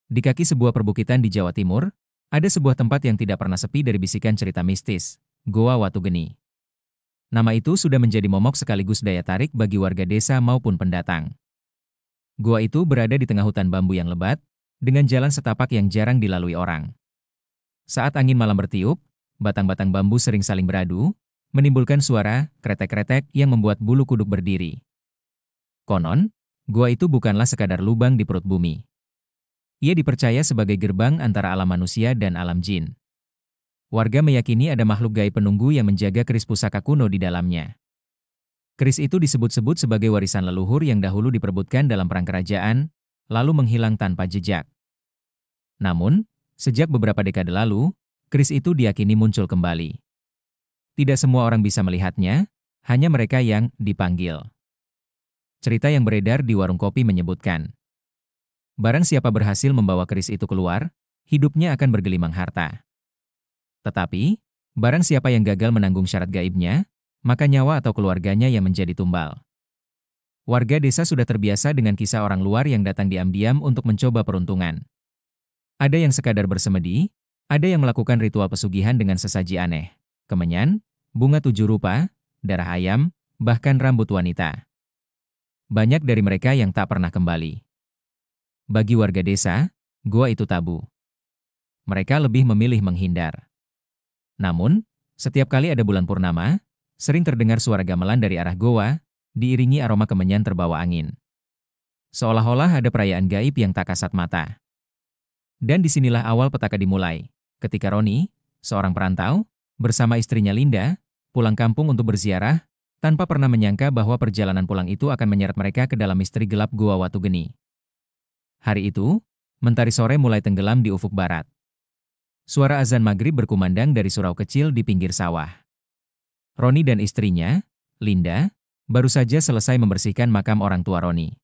Di kaki sebuah perbukitan di Jawa Timur, ada sebuah tempat yang tidak pernah sepi dari bisikan cerita mistis, Goa Watugeni. Nama itu sudah menjadi momok sekaligus daya tarik bagi warga desa maupun pendatang. Goa itu berada di tengah hutan bambu yang lebat, dengan jalan setapak yang jarang dilalui orang. Saat angin malam bertiup, batang-batang bambu sering saling beradu, menimbulkan suara kretek-kretek yang membuat bulu kuduk berdiri. Konon, goa itu bukanlah sekadar lubang di perut bumi. Ia dipercaya sebagai gerbang antara alam manusia dan alam jin. Warga meyakini ada makhluk gaib penunggu yang menjaga keris pusaka kuno di dalamnya. Keris itu disebut-sebut sebagai warisan leluhur yang dahulu diperebutkan dalam perang kerajaan, lalu menghilang tanpa jejak. Namun, sejak beberapa dekade lalu, keris itu diyakini muncul kembali. Tidak semua orang bisa melihatnya, hanya mereka yang dipanggil. Cerita yang beredar di warung kopi menyebutkan, barang siapa berhasil membawa keris itu keluar, hidupnya akan bergelimang harta. Tetapi, barang siapa yang gagal menanggung syarat gaibnya, maka nyawa atau keluarganya yang menjadi tumbal. Warga desa sudah terbiasa dengan kisah orang luar yang datang diam-diam untuk mencoba peruntungan. Ada yang sekadar bersemedi, ada yang melakukan ritual pesugihan dengan sesaji aneh, kemenyan, bunga 7 rupa, darah ayam, bahkan rambut wanita. Banyak dari mereka yang tak pernah kembali. Bagi warga desa, goa itu tabu. Mereka lebih memilih menghindar. Namun, setiap kali ada bulan purnama, sering terdengar suara gamelan dari arah goa, diiringi aroma kemenyan terbawa angin. Seolah-olah ada perayaan gaib yang tak kasat mata. Dan disinilah awal petaka dimulai, ketika Roni, seorang perantau, bersama istrinya Linda, pulang kampung untuk berziarah, tanpa pernah menyangka bahwa perjalanan pulang itu akan menyeret mereka ke dalam misteri gelap Goa Watugeni. Hari itu, mentari sore mulai tenggelam di ufuk barat. Suara azan maghrib berkumandang dari surau kecil di pinggir sawah. Roni dan istrinya, Linda, baru saja selesai membersihkan makam orang tua Roni.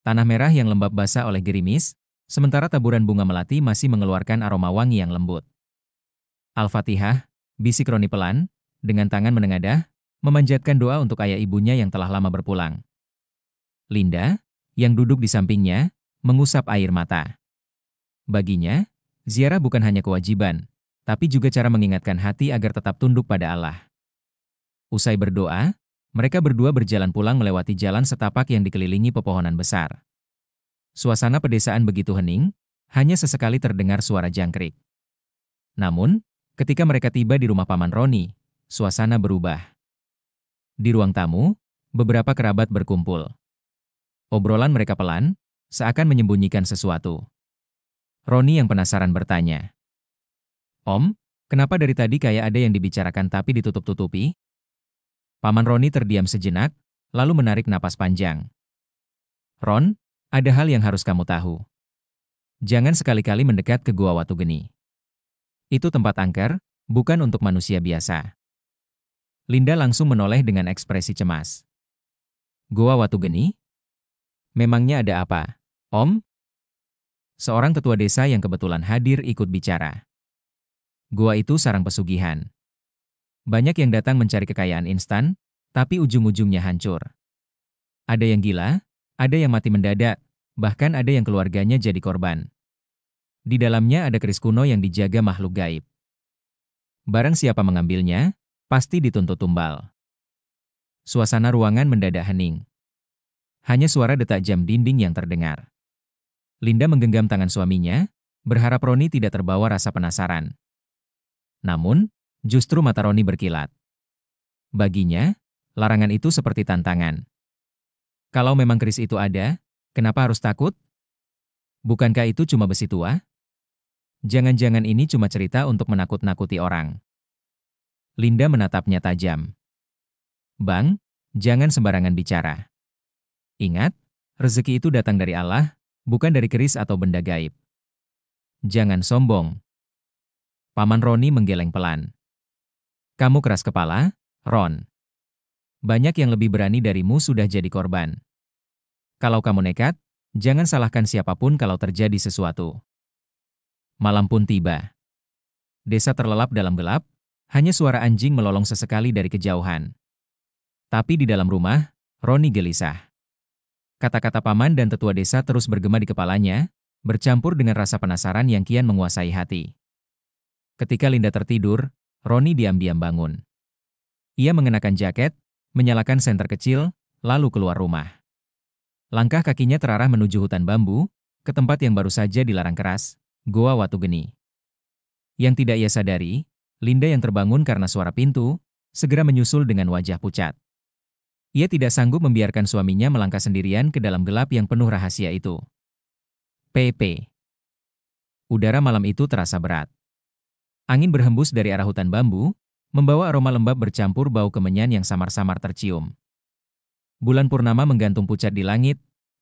Tanah merah yang lembab basah oleh gerimis, sementara taburan bunga melati masih mengeluarkan aroma wangi yang lembut. Al-Fatihah, bisik Roni pelan, dengan tangan menengadah, memanjatkan doa untuk ayah ibunya yang telah lama berpulang. Linda, yang duduk di sampingnya, mengusap air mata. Baginya, ziarah bukan hanya kewajiban, tapi juga cara mengingatkan hati agar tetap tunduk pada Allah. Usai berdoa, mereka berdua berjalan pulang melewati jalan setapak yang dikelilingi pepohonan besar. Suasana pedesaan begitu hening, hanya sesekali terdengar suara jangkrik. Namun, ketika mereka tiba di rumah Paman Roni, suasana berubah. Di ruang tamu, beberapa kerabat berkumpul. Obrolan mereka pelan, seakan menyembunyikan sesuatu. Roni yang penasaran bertanya, "Om, kenapa dari tadi kayak ada yang dibicarakan tapi ditutup-tutupi?" Paman Roni terdiam sejenak, lalu menarik napas panjang. "Ron, ada hal yang harus kamu tahu. Jangan sekali-kali mendekat ke Goa Watugeni. Itu tempat angker, bukan untuk manusia biasa." Linda langsung menoleh dengan ekspresi cemas. "Goa Watugeni? Memangnya ada apa, Om?" Seorang tetua desa yang kebetulan hadir ikut bicara. "Goa itu sarang pesugihan. Banyak yang datang mencari kekayaan instan, tapi ujung-ujungnya hancur. Ada yang gila, ada yang mati mendadak, bahkan ada yang keluarganya jadi korban. Di dalamnya ada keris kuno yang dijaga makhluk gaib. Barang siapa mengambilnya, pasti dituntut tumbal." Suasana ruangan mendadak hening. Hanya suara detak jam dinding yang terdengar. Linda menggenggam tangan suaminya, berharap Roni tidak terbawa rasa penasaran. Namun, justru mata Roni berkilat. Baginya, larangan itu seperti tantangan. Kalau memang keris itu ada, kenapa harus takut? Bukankah itu cuma besi tua? Jangan-jangan ini cuma cerita untuk menakut-nakuti orang. Linda menatapnya tajam. "Bang, jangan sembarangan bicara. Ingat, rezeki itu datang dari Allah, bukan dari keris atau benda gaib. Jangan sombong." Paman Roni menggeleng pelan. "Kamu keras kepala, Ron. Banyak yang lebih berani darimu sudah jadi korban. Kalau kamu nekat, jangan salahkan siapapun kalau terjadi sesuatu." Malam pun tiba. Desa terlelap dalam gelap, hanya suara anjing melolong sesekali dari kejauhan. Tapi di dalam rumah, Roni gelisah. Kata-kata paman dan tetua desa terus bergema di kepalanya, bercampur dengan rasa penasaran yang kian menguasai hati. Ketika Linda tertidur, Roni diam-diam bangun. Ia mengenakan jaket, menyalakan senter kecil, lalu keluar rumah. Langkah kakinya terarah menuju hutan bambu, ke tempat yang baru saja dilarang keras, Goa Watu Geni. Yang tidak ia sadari, Linda yang terbangun karena suara pintu, segera menyusul dengan wajah pucat. Ia tidak sanggup membiarkan suaminya melangkah sendirian ke dalam gelap yang penuh rahasia itu. PP. Udara malam itu terasa berat. Angin berhembus dari arah hutan bambu, membawa aroma lembab bercampur bau kemenyan yang samar-samar tercium. Bulan purnama menggantung pucat di langit,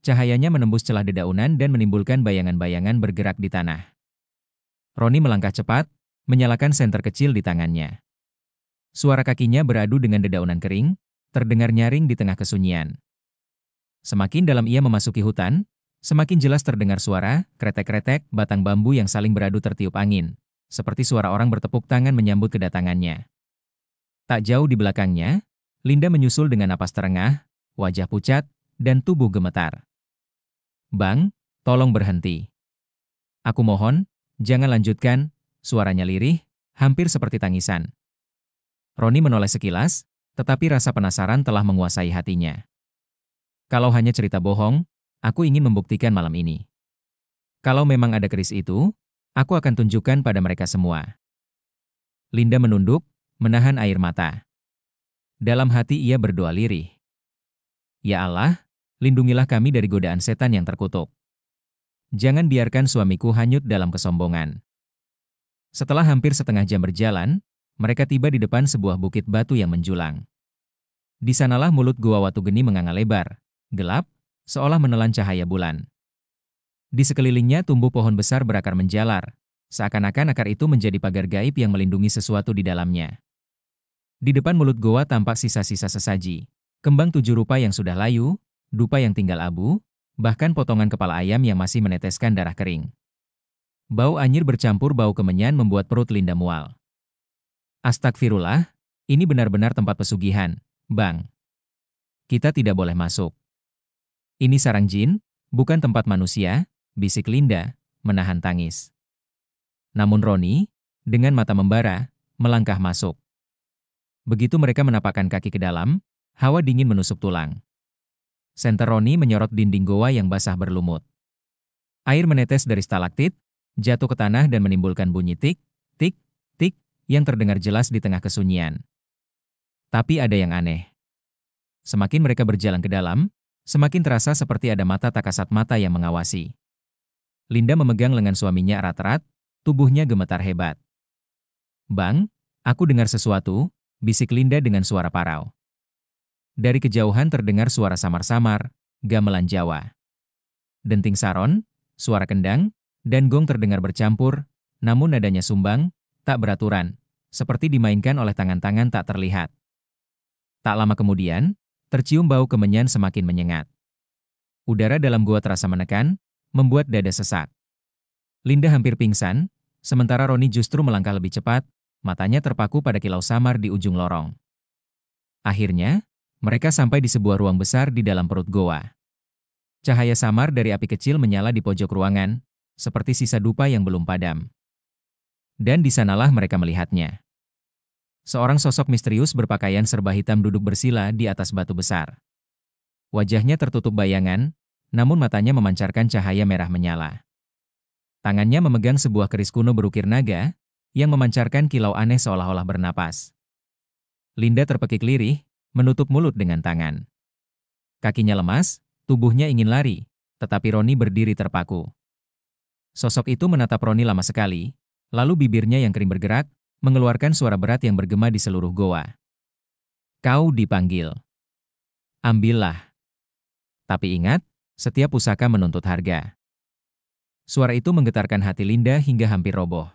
cahayanya menembus celah dedaunan dan menimbulkan bayangan-bayangan bergerak di tanah. Roni melangkah cepat, menyalakan senter kecil di tangannya. Suara kakinya beradu dengan dedaunan kering, terdengar nyaring di tengah kesunyian. Semakin dalam ia memasuki hutan, semakin jelas terdengar suara kretek-kretek batang bambu yang saling beradu tertiup angin, seperti suara orang bertepuk tangan menyambut kedatangannya. Tak jauh di belakangnya, Linda menyusul dengan napas terengah, wajah pucat, dan tubuh gemetar. "Bang, tolong berhenti. Aku mohon, jangan lanjutkan," suaranya lirih, hampir seperti tangisan. Roni menoleh sekilas, tetapi rasa penasaran telah menguasai hatinya. Kalau hanya cerita bohong, aku ingin membuktikan malam ini. Kalau memang ada keris itu, aku akan tunjukkan pada mereka semua. Linda menunduk, menahan air mata. Dalam hati ia berdoa lirih. Ya Allah, lindungilah kami dari godaan setan yang terkutuk. Jangan biarkan suamiku hanyut dalam kesombongan. Setelah hampir setengah jam berjalan, mereka tiba di depan sebuah bukit batu yang menjulang. Di sanalah mulut Goa Watu Geni menganga lebar, gelap, seolah menelan cahaya bulan. Di sekelilingnya tumbuh pohon besar berakar menjalar, seakan-akan akar itu menjadi pagar gaib yang melindungi sesuatu di dalamnya. Di depan mulut goa tampak sisa-sisa sesaji, kembang 7 rupa yang sudah layu, dupa yang tinggal abu, bahkan potongan kepala ayam yang masih meneteskan darah kering. Bau anyir bercampur bau kemenyan membuat perut Linda mual. Astagfirullah, ini benar-benar tempat pesugihan, Bang. Kita tidak boleh masuk. Ini sarang jin, bukan tempat manusia, bisik Linda, menahan tangis. Namun Roni, dengan mata membara, melangkah masuk. Begitu mereka menapakkan kaki ke dalam, hawa dingin menusuk tulang. Senter Roni menyorot dinding goa yang basah berlumut. Air menetes dari stalaktit, jatuh ke tanah dan menimbulkan bunyi tik, tik, tik, yang terdengar jelas di tengah kesunyian. Tapi ada yang aneh. Semakin mereka berjalan ke dalam, semakin terasa seperti ada mata tak kasat mata yang mengawasi. Linda memegang lengan suaminya erat-erat, tubuhnya gemetar hebat. "Bang, aku dengar sesuatu," bisik Linda dengan suara parau. Dari kejauhan terdengar suara samar-samar, gamelan Jawa. Denting saron, suara kendang, dan gong terdengar bercampur, namun nadanya sumbang, tak beraturan, seperti dimainkan oleh tangan-tangan tak terlihat. Tak lama kemudian, tercium bau kemenyan semakin menyengat. Udara dalam gua terasa menekan, membuat dada sesak. Linda hampir pingsan, sementara Roni justru melangkah lebih cepat, matanya terpaku pada kilau samar di ujung lorong. Akhirnya, mereka sampai di sebuah ruang besar di dalam perut goa. Cahaya samar dari api kecil menyala di pojok ruangan, seperti sisa dupa yang belum padam. Dan di sanalah mereka melihatnya. Seorang sosok misterius berpakaian serba hitam duduk bersila di atas batu besar. Wajahnya tertutup bayangan, namun matanya memancarkan cahaya merah menyala. Tangannya memegang sebuah keris kuno berukir naga, yang memancarkan kilau aneh seolah-olah bernapas. Linda terpekik lirih, menutup mulut dengan tangan. Kakinya lemas, tubuhnya ingin lari, tetapi Roni berdiri terpaku. Sosok itu menatap Roni lama sekali, lalu bibirnya yang kering bergerak, mengeluarkan suara berat yang bergema di seluruh goa. "Kau dipanggil. Ambillah. Tapi ingat, setiap pusaka menuntut harga." Suara itu menggetarkan hati Linda hingga hampir roboh.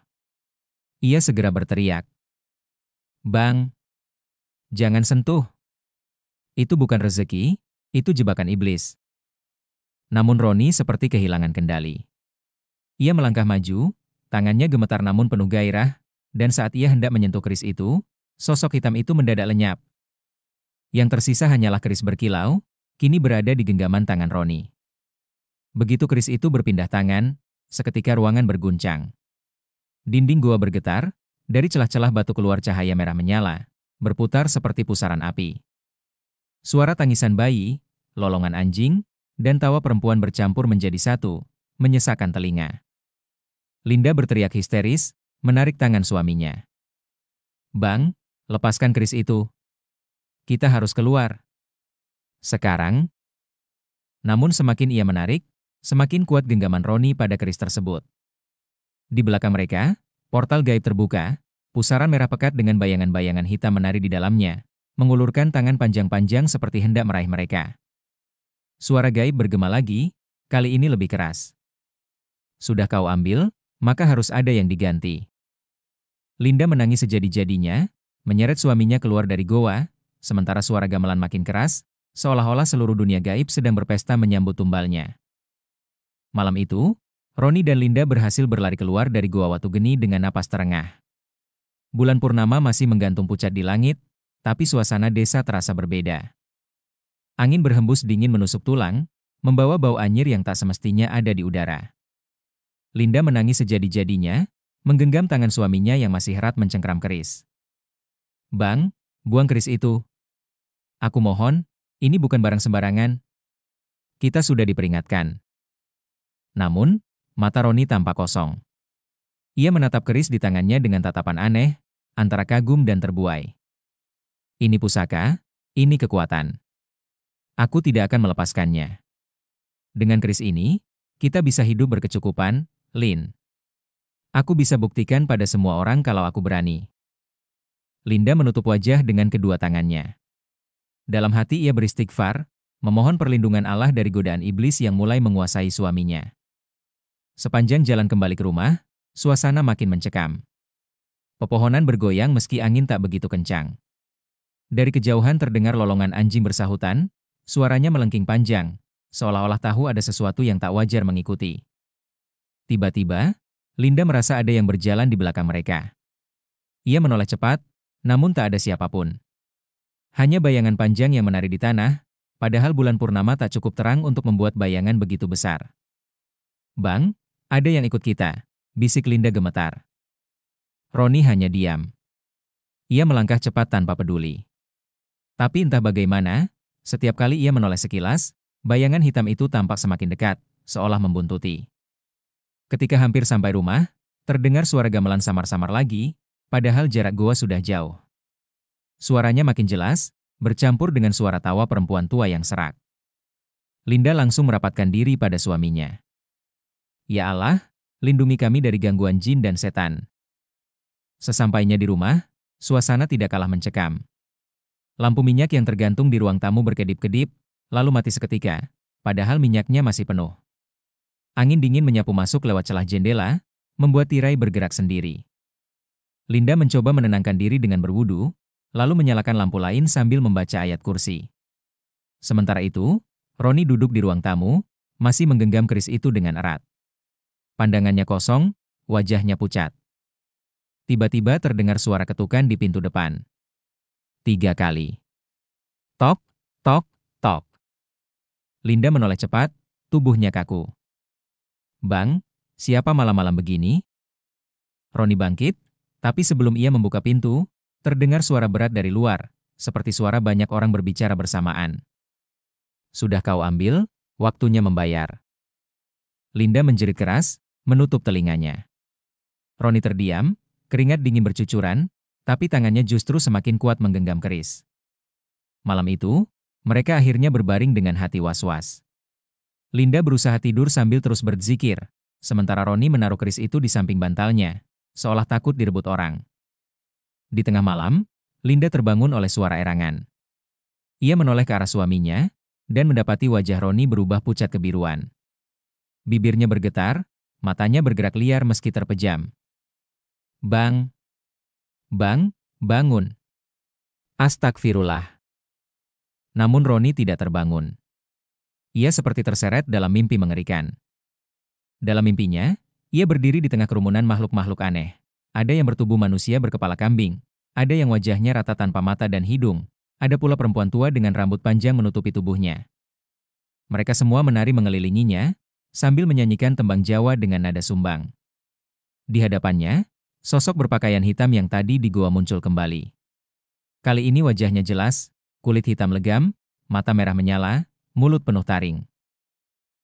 Ia segera berteriak, "Bang, jangan sentuh. Itu bukan rezeki, itu jebakan iblis." Namun Roni seperti kehilangan kendali. Ia melangkah maju, tangannya gemetar namun penuh gairah, dan saat ia hendak menyentuh keris itu, sosok hitam itu mendadak lenyap. Yang tersisa hanyalah keris berkilau, kini berada di genggaman tangan Roni. Begitu keris itu berpindah tangan, seketika ruangan berguncang. Dinding gua bergetar, dari celah-celah batu keluar cahaya merah menyala, berputar seperti pusaran api. Suara tangisan bayi, lolongan anjing, dan tawa perempuan bercampur menjadi satu, menyesakkan telinga. Linda berteriak histeris, menarik tangan suaminya. "Bang, lepaskan keris itu. Kita harus keluar. Sekarang." Namun semakin ia menarik, semakin kuat genggaman Roni pada keris tersebut. Di belakang mereka, portal gaib terbuka, pusaran merah pekat dengan bayangan-bayangan hitam menari di dalamnya, mengulurkan tangan panjang-panjang seperti hendak meraih mereka. Suara gaib bergema lagi, kali ini lebih keras. "Sudah kau ambil, maka harus ada yang diganti." Linda menangis sejadi-jadinya, menyeret suaminya keluar dari goa, sementara suara gamelan makin keras, seolah-olah seluruh dunia gaib sedang berpesta menyambut tumbalnya. Malam itu, Roni dan Linda berhasil berlari keluar dari Goa Watu Geni dengan napas terengah. Bulan purnama masih menggantung pucat di langit, tapi suasana desa terasa berbeda. Angin berhembus dingin menusuk tulang, membawa bau anyir yang tak semestinya ada di udara. Linda menangis sejadi-jadinya, menggenggam tangan suaminya yang masih erat mencengkram keris. "Bang, buang keris itu. Aku mohon, ini bukan barang sembarangan. Kita sudah diperingatkan." Namun, mata Roni tampak kosong. Ia menatap keris di tangannya dengan tatapan aneh, antara kagum dan terbuai. "Ini pusaka, ini kekuatan. Aku tidak akan melepaskannya. Dengan keris ini, kita bisa hidup berkecukupan, Lin. Aku bisa buktikan pada semua orang kalau aku berani." Linda menutup wajah dengan kedua tangannya. Dalam hati ia beristighfar, memohon perlindungan Allah dari godaan iblis yang mulai menguasai suaminya. Sepanjang jalan kembali ke rumah, suasana makin mencekam. Pepohonan bergoyang meski angin tak begitu kencang. Dari kejauhan terdengar lolongan anjing bersahutan, suaranya melengking panjang, seolah-olah tahu ada sesuatu yang tak wajar mengikuti. Tiba-tiba, Linda merasa ada yang berjalan di belakang mereka. Ia menoleh cepat, namun tak ada siapapun. Hanya bayangan panjang yang menari di tanah, padahal bulan purnama tak cukup terang untuk membuat bayangan begitu besar. "Bang, ada yang ikut kita," bisik Linda gemetar. Roni hanya diam. Ia melangkah cepat tanpa peduli. Tapi entah bagaimana, setiap kali ia menoleh sekilas, bayangan hitam itu tampak semakin dekat, seolah membuntuti. Ketika hampir sampai rumah, terdengar suara gamelan samar-samar lagi, padahal jarak goa sudah jauh. Suaranya makin jelas, bercampur dengan suara tawa perempuan tua yang serak. Linda langsung merapatkan diri pada suaminya. "Ya Allah, lindungi kami dari gangguan jin dan setan." Sesampainya di rumah, suasana tidak kalah mencekam. Lampu minyak yang tergantung di ruang tamu berkedip-kedip, lalu mati seketika, padahal minyaknya masih penuh. Angin dingin menyapu masuk lewat celah jendela, membuat tirai bergerak sendiri. Linda mencoba menenangkan diri dengan berwudu, lalu menyalakan lampu lain sambil membaca ayat kursi. Sementara itu, Roni duduk di ruang tamu, masih menggenggam keris itu dengan erat. Pandangannya kosong, wajahnya pucat. Tiba-tiba terdengar suara ketukan di pintu depan. 3 kali. Tok, tok, tok. Linda menoleh cepat, tubuhnya kaku. "Bang, siapa malam-malam begini?" Roni bangkit, tapi sebelum ia membuka pintu, terdengar suara berat dari luar, seperti suara banyak orang berbicara bersamaan. "Sudah kau ambil, waktunya membayar." Linda menjerit keras, menutup telinganya. Roni terdiam, keringat dingin bercucuran, tapi tangannya justru semakin kuat menggenggam keris. Malam itu, mereka akhirnya berbaring dengan hati was-was. Linda berusaha tidur sambil terus berzikir, sementara Roni menaruh keris itu di samping bantalnya, seolah takut direbut orang. Di tengah malam, Linda terbangun oleh suara erangan. Ia menoleh ke arah suaminya, dan mendapati wajah Roni berubah pucat kebiruan. Bibirnya bergetar, matanya bergerak liar meski terpejam. "Bang! Bang, bangun!" Astagfirullah. Namun Roni tidak terbangun. Ia seperti terseret dalam mimpi mengerikan. Dalam mimpinya, ia berdiri di tengah kerumunan makhluk-makhluk aneh. Ada yang bertubuh manusia berkepala kambing, ada yang wajahnya rata tanpa mata dan hidung, ada pula perempuan tua dengan rambut panjang menutupi tubuhnya. Mereka semua menari mengelilinginya, sambil menyanyikan tembang Jawa dengan nada sumbang. Di hadapannya, sosok berpakaian hitam yang tadi di goa muncul kembali. Kali ini wajahnya jelas, kulit hitam legam, mata merah menyala, mulut penuh taring.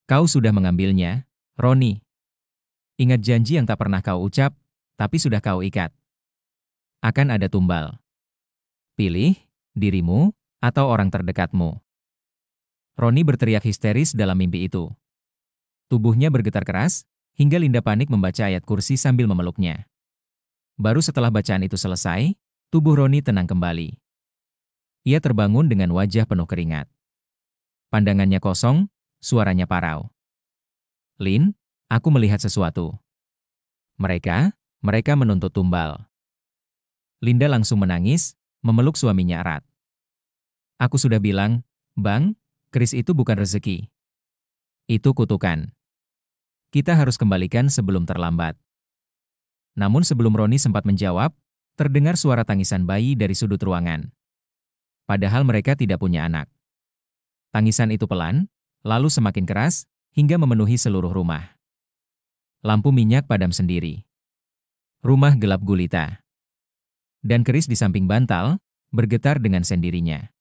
Kau sudah mengambilnya, Roni. Ingat janji yang tak pernah kau ucap, tapi sudah kau ikat. Akan ada tumbal. Pilih, dirimu, atau orang terdekatmu. Roni berteriak histeris dalam mimpi itu. Tubuhnya bergetar keras, hingga Linda panik membaca ayat kursi sambil memeluknya. Baru setelah bacaan itu selesai, tubuh Roni tenang kembali. Ia terbangun dengan wajah penuh keringat. Pandangannya kosong, suaranya parau. Lin, aku melihat sesuatu. Mereka menuntut tumbal. Linda langsung menangis, memeluk suaminya erat. Aku sudah bilang, Bang, keris itu bukan rezeki. Itu kutukan. Kita harus kembalikan sebelum terlambat. Namun sebelum Roni sempat menjawab, terdengar suara tangisan bayi dari sudut ruangan. Padahal mereka tidak punya anak. Tangisan itu pelan, lalu semakin keras, hingga memenuhi seluruh rumah. Lampu minyak padam sendiri. Rumah gelap gulita. Dan keris di samping bantal, bergetar dengan sendirinya.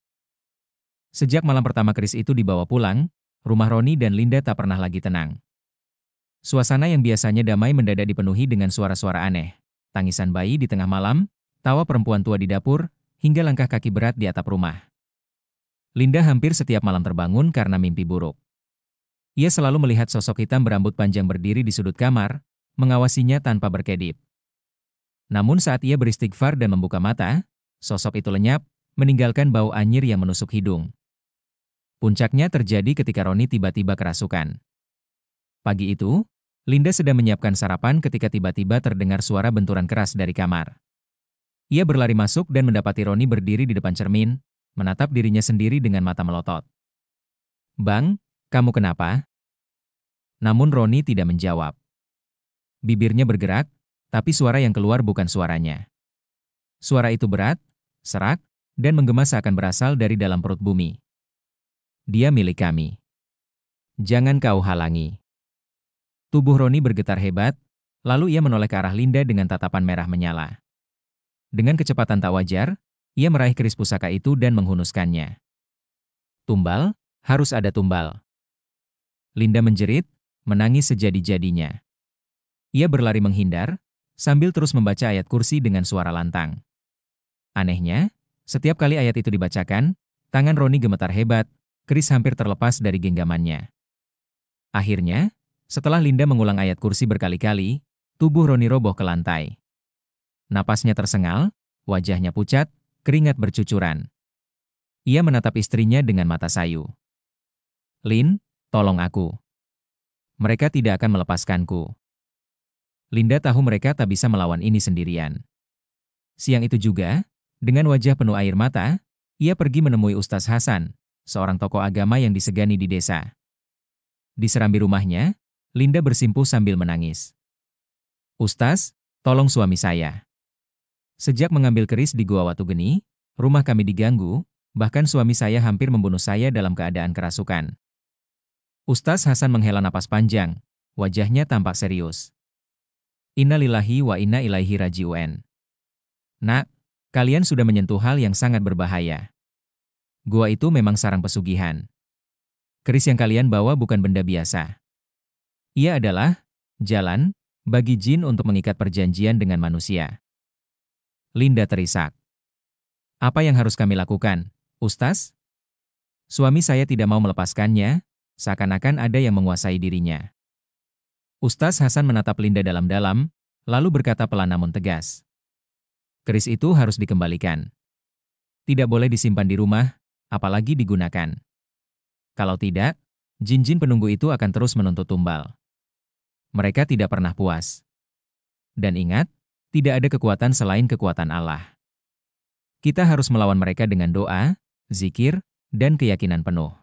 Sejak malam pertama keris itu dibawa pulang, rumah Roni dan Linda tak pernah lagi tenang. Suasana yang biasanya damai mendadak dipenuhi dengan suara-suara aneh. Tangisan bayi di tengah malam, tawa perempuan tua di dapur, hingga langkah kaki berat di atap rumah. Linda hampir setiap malam terbangun karena mimpi buruk. Ia selalu melihat sosok hitam berambut panjang berdiri di sudut kamar, mengawasinya tanpa berkedip. Namun saat ia beristighfar dan membuka mata, sosok itu lenyap, meninggalkan bau anyir yang menusuk hidung. Puncaknya terjadi ketika Roni tiba-tiba kerasukan. Pagi itu, Linda sedang menyiapkan sarapan ketika tiba-tiba terdengar suara benturan keras dari kamar. Ia berlari masuk dan mendapati Roni berdiri di depan cermin, menatap dirinya sendiri dengan mata melotot. Bang, kamu kenapa? Namun Roni tidak menjawab. Bibirnya bergerak, tapi suara yang keluar bukan suaranya. Suara itu berat, serak, dan menggema seakan berasal dari dalam perut bumi. Dia milik kami. Jangan kau halangi. Tubuh Roni bergetar hebat, lalu ia menoleh ke arah Linda dengan tatapan merah menyala. Dengan kecepatan tak wajar, ia meraih keris pusaka itu dan menghunuskannya. Tumbal, harus ada tumbal. Linda menjerit, menangis sejadi-jadinya. Ia berlari menghindar, sambil terus membaca ayat kursi dengan suara lantang. Anehnya, setiap kali ayat itu dibacakan, tangan Roni gemetar hebat, keris hampir terlepas dari genggamannya. Akhirnya, setelah Linda mengulang ayat kursi berkali-kali, tubuh Roni roboh ke lantai. Napasnya tersengal, wajahnya pucat, keringat bercucuran. Ia menatap istrinya dengan mata sayu. Lin, tolong aku. Mereka tidak akan melepaskanku. Linda tahu mereka tak bisa melawan ini sendirian. Siang itu juga, dengan wajah penuh air mata, ia pergi menemui Ustaz Hasan, seorang tokoh agama yang disegani di desa. Di serambi rumahnya, Linda bersimpuh sambil menangis. Ustaz, tolong suami saya. Sejak mengambil keris di Gua Watu Geni, rumah kami diganggu, bahkan suami saya hampir membunuh saya dalam keadaan kerasukan. Ustaz Hasan menghela napas panjang, wajahnya tampak serius. Innalillahi wa inna ilaihi raji'un. Nak, kalian sudah menyentuh hal yang sangat berbahaya. Gua itu memang sarang pesugihan. Keris yang kalian bawa bukan benda biasa. Ia adalah jalan bagi jin untuk mengikat perjanjian dengan manusia. Linda terisak. Apa yang harus kami lakukan, Ustaz? Suami saya tidak mau melepaskannya, seakan-akan ada yang menguasai dirinya. Ustaz Hasan menatap Linda dalam-dalam, lalu berkata pelan namun tegas. Keris itu harus dikembalikan. Tidak boleh disimpan di rumah, apalagi digunakan. Kalau tidak, jin-jin penunggu itu akan terus menuntut tumbal. Mereka tidak pernah puas. Dan ingat, tidak ada kekuatan selain kekuatan Allah. Kita harus melawan mereka dengan doa, zikir, dan keyakinan penuh.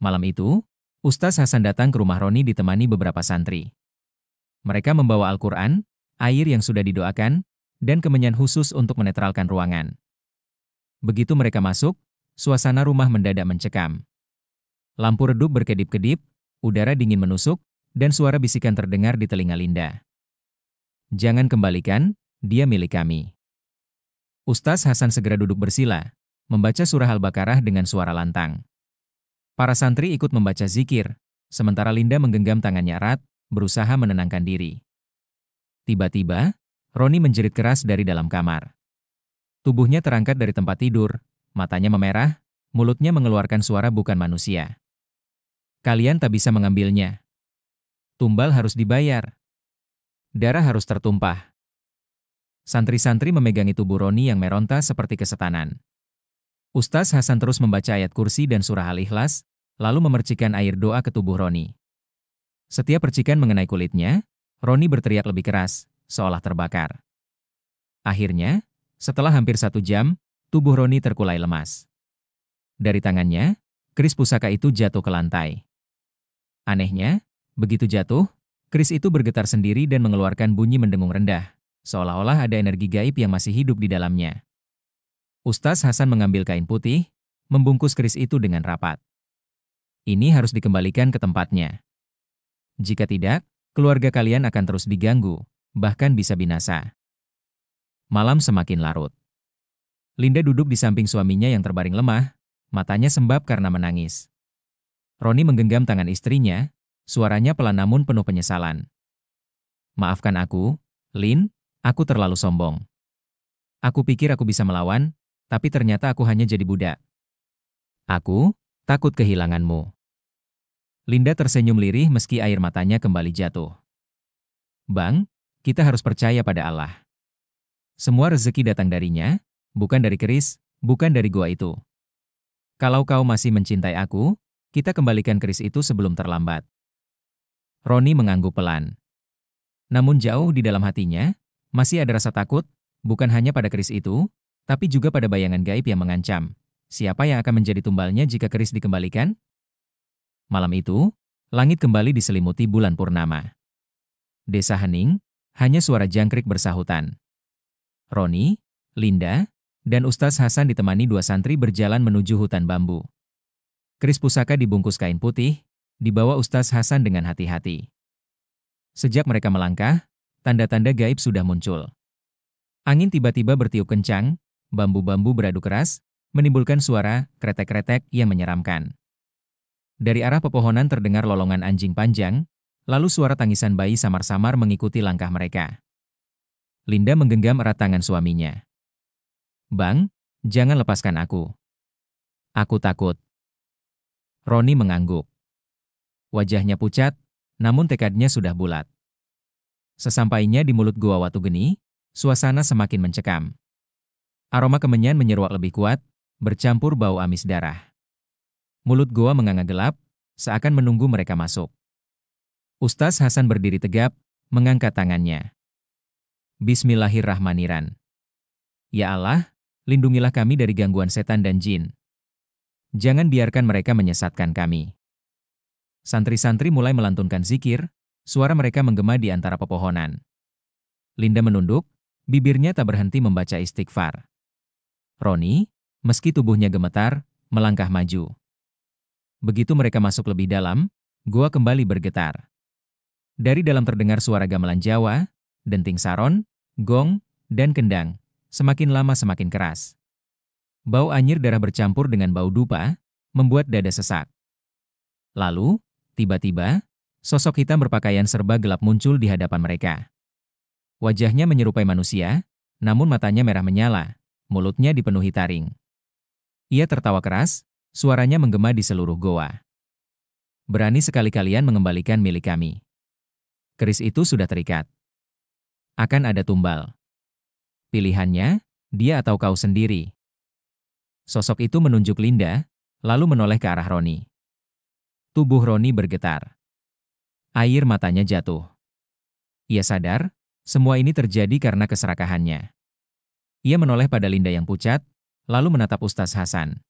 Malam itu, Ustaz Hasan datang ke rumah Roni ditemani beberapa santri. Mereka membawa Al-Quran, air yang sudah didoakan, dan kemenyan khusus untuk menetralkan ruangan. Begitu mereka masuk, suasana rumah mendadak mencekam. Lampu redup berkedip-kedip, Udara dingin menusuk, dan suara bisikan terdengar di telinga Linda. "Jangan kembalikan, dia milik kami." Ustaz Hasan segera duduk bersila, membaca surah Al-Baqarah dengan suara lantang. Para santri ikut membaca zikir, sementara Linda menggenggam tangannya erat, berusaha menenangkan diri. Tiba-tiba, Roni menjerit keras dari dalam kamar. Tubuhnya terangkat dari tempat tidur, matanya memerah, mulutnya mengeluarkan suara bukan manusia. "Kalian tak bisa mengambilnya. Tumbal harus dibayar. Darah harus tertumpah." Santri-santri memegangi tubuh Roni yang meronta seperti kesetanan. Ustaz Hasan terus membaca ayat kursi dan surah Al-Ikhlas, lalu memercikkan air doa ke tubuh Roni. Setiap percikan mengenai kulitnya, Roni berteriak lebih keras, seolah terbakar. Akhirnya, setelah hampir 1 jam, tubuh Roni terkulai lemas. Dari tangannya, keris pusaka itu jatuh ke lantai. Anehnya, begitu jatuh, keris itu bergetar sendiri dan mengeluarkan bunyi mendengung rendah, seolah-olah ada energi gaib yang masih hidup di dalamnya. Ustaz Hasan mengambil kain putih, membungkus keris itu dengan rapat. "Ini harus dikembalikan ke tempatnya. Jika tidak, keluarga kalian akan terus diganggu, bahkan bisa binasa." Malam semakin larut. Linda duduk di samping suaminya yang terbaring lemah, matanya sembab karena menangis. Roni menggenggam tangan istrinya, suaranya pelan namun penuh penyesalan. "Maafkan aku, Lin, aku terlalu sombong. Aku pikir aku bisa melawan, tapi ternyata aku hanya jadi budak. Aku takut kehilanganmu." Linda tersenyum lirih meski air matanya kembali jatuh. "Bang, kita harus percaya pada Allah. Semua rezeki datang darinya, bukan dari keris, bukan dari gua itu. Kalau kau masih mencintai aku, kita kembalikan keris itu sebelum terlambat." Roni mengangguk pelan. Namun jauh di dalam hatinya, masih ada rasa takut, bukan hanya pada keris itu, tapi juga pada bayangan gaib yang mengancam. Siapa yang akan menjadi tumbalnya jika keris dikembalikan? Malam itu, langit kembali diselimuti bulan purnama. Desa hening, hanya suara jangkrik bersahutan. Roni, Linda, dan Ustaz Hasan ditemani 2 santri berjalan menuju hutan bambu. Keris pusaka dibungkus kain putih, dibawa Ustaz Hasan dengan hati-hati. Sejak mereka melangkah, tanda-tanda gaib sudah muncul. Angin tiba-tiba bertiup kencang, bambu-bambu beradu keras, menimbulkan suara kretek-kretek yang menyeramkan. Dari arah pepohonan terdengar lolongan anjing panjang, lalu suara tangisan bayi samar-samar mengikuti langkah mereka. Linda menggenggam erat tangan suaminya. "Bang, jangan lepaskan aku. Aku takut." Roni mengangguk. Wajahnya pucat, namun tekadnya sudah bulat. Sesampainya di mulut gua Watu Geni, suasana semakin mencekam. Aroma kemenyan menyeruak lebih kuat, bercampur bau amis darah. Mulut goa menganga gelap, seakan menunggu mereka masuk. Ustaz Hasan berdiri tegap, mengangkat tangannya. "Bismillahirrahmanirrahim. Ya Allah, lindungilah kami dari gangguan setan dan jin. Jangan biarkan mereka menyesatkan kami." Santri-santri mulai melantunkan zikir, suara mereka menggema di antara pepohonan. Linda menunduk, bibirnya tak berhenti membaca istighfar. Roni, meski tubuhnya gemetar, melangkah maju. Begitu mereka masuk lebih dalam, gua kembali bergetar. Dari dalam terdengar suara gamelan Jawa, denting saron, gong, dan kendang, semakin lama semakin keras. Bau anyir darah bercampur dengan bau dupa, membuat dada sesak. Lalu, tiba-tiba, sosok hitam berpakaian serba gelap muncul di hadapan mereka. Wajahnya menyerupai manusia, namun matanya merah menyala, mulutnya dipenuhi taring. Ia tertawa keras, suaranya menggema di seluruh goa. "Berani sekali kalian mengembalikan milik kami. Keris itu sudah terikat. Akan ada tumbal. Pilihannya, dia atau kau sendiri." Sosok itu menunjuk Linda, lalu menoleh ke arah Roni. Tubuh Roni bergetar. Air matanya jatuh. Ia sadar, semua ini terjadi karena keserakahannya. Ia menoleh pada Linda yang pucat, lalu menatap Ustaz Hasan.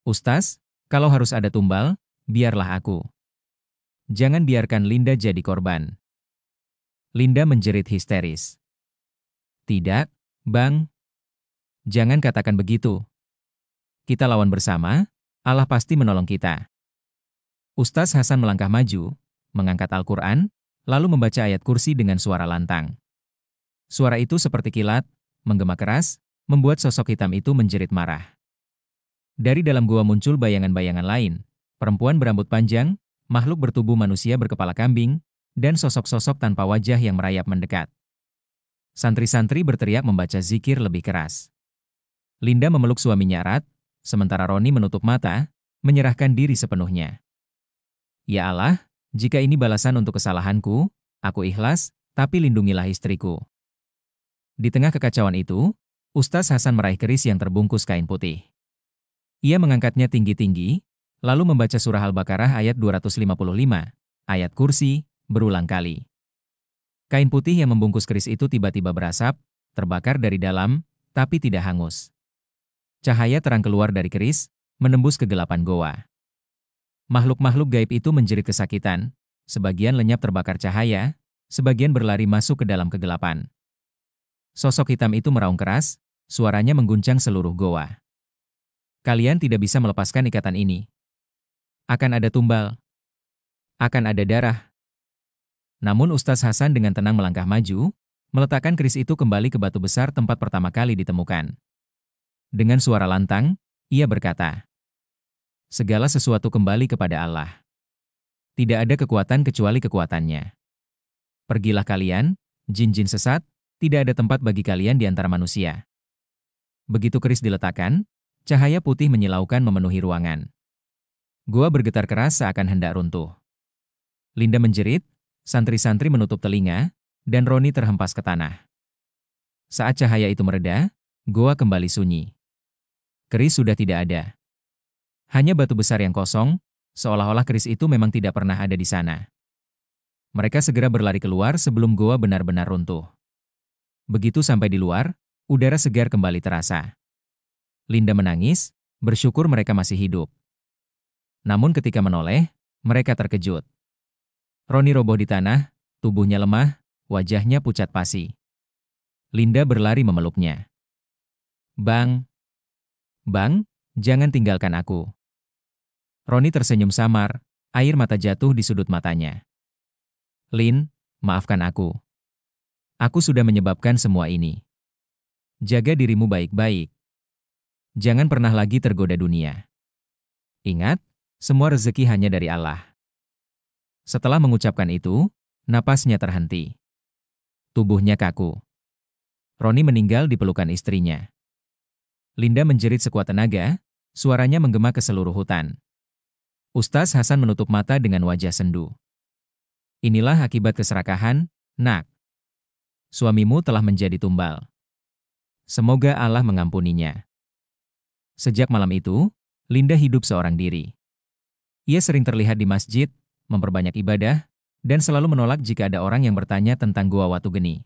"Ustaz, kalau harus ada tumbal, biarlah aku. Jangan biarkan Linda jadi korban." Linda menjerit histeris. "Tidak, Bang. Jangan katakan begitu. Kita lawan bersama, Allah pasti menolong kita." Ustaz Hasan melangkah maju, mengangkat Al-Quran, lalu membaca ayat kursi dengan suara lantang. Suara itu seperti kilat, menggema keras, membuat sosok hitam itu menjerit marah. Dari dalam gua muncul bayangan-bayangan lain, perempuan berambut panjang, makhluk bertubuh manusia berkepala kambing, dan sosok-sosok tanpa wajah yang merayap mendekat. Santri-santri berteriak membaca zikir lebih keras. Linda memeluk suaminya erat, sementara Roni menutup mata, menyerahkan diri sepenuhnya. Ya Allah, jika ini balasan untuk kesalahanku, aku ikhlas, tapi lindungilah istriku. Di tengah kekacauan itu, Ustaz Hasan meraih keris yang terbungkus kain putih. Ia mengangkatnya tinggi-tinggi, lalu membaca surah Al-Baqarah ayat 255, ayat kursi, berulang kali. Kain putih yang membungkus keris itu tiba-tiba berasap, terbakar dari dalam, tapi tidak hangus. Cahaya terang keluar dari keris, menembus kegelapan goa. Makhluk-makhluk gaib itu menjerit kesakitan, sebagian lenyap terbakar cahaya, sebagian berlari masuk ke dalam kegelapan. Sosok hitam itu meraung keras, suaranya mengguncang seluruh goa. Kalian tidak bisa melepaskan ikatan ini. Akan ada tumbal. Akan ada darah. Namun Ustaz Hasan dengan tenang melangkah maju, meletakkan keris itu kembali ke batu besar tempat pertama kali ditemukan. Dengan suara lantang, ia berkata, segala sesuatu kembali kepada Allah. Tidak ada kekuatan kecuali kekuatannya. Pergilah kalian, jin-jin sesat, tidak ada tempat bagi kalian di antara manusia. Begitu keris diletakkan, cahaya putih menyilaukan memenuhi ruangan. Gua bergetar keras seakan hendak runtuh. Linda menjerit, santri-santri menutup telinga, dan Roni terhempas ke tanah. Saat cahaya itu mereda, goa kembali sunyi. Keris sudah tidak ada. Hanya batu besar yang kosong, seolah-olah keris itu memang tidak pernah ada di sana. Mereka segera berlari keluar sebelum goa benar-benar runtuh. Begitu sampai di luar, udara segar kembali terasa. Linda menangis, bersyukur mereka masih hidup. Namun ketika menoleh, mereka terkejut. Roni roboh di tanah, tubuhnya lemah, wajahnya pucat pasi. Linda berlari memeluknya. Bang! Bang, jangan tinggalkan aku. Roni tersenyum samar, air mata jatuh di sudut matanya. Lin, maafkan aku. Aku sudah menyebabkan semua ini. Jaga dirimu baik-baik. Jangan pernah lagi tergoda dunia. Ingat, semua rezeki hanya dari Allah. Setelah mengucapkan itu, napasnya terhenti. Tubuhnya kaku. Roni meninggal di pelukan istrinya. Linda menjerit sekuat tenaga, suaranya menggema ke seluruh hutan. Ustaz Hasan menutup mata dengan wajah sendu. Inilah akibat keserakahan, nak. Suamimu telah menjadi tumbal. Semoga Allah mengampuninya. Sejak malam itu, Linda hidup seorang diri. Ia sering terlihat di masjid, memperbanyak ibadah, dan selalu menolak jika ada orang yang bertanya tentang Gua Watugeni.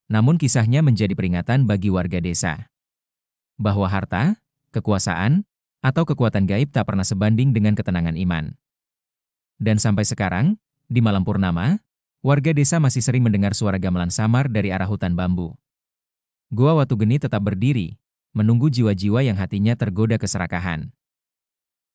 Namun kisahnya menjadi peringatan bagi warga desa. Bahwa harta, kekuasaan, atau kekuatan gaib tak pernah sebanding dengan ketenangan iman. Dan sampai sekarang, di malam purnama, warga desa masih sering mendengar suara gamelan samar dari arah hutan bambu. Gua Watugeni tetap berdiri, menunggu jiwa-jiwa yang hatinya tergoda keserakahan.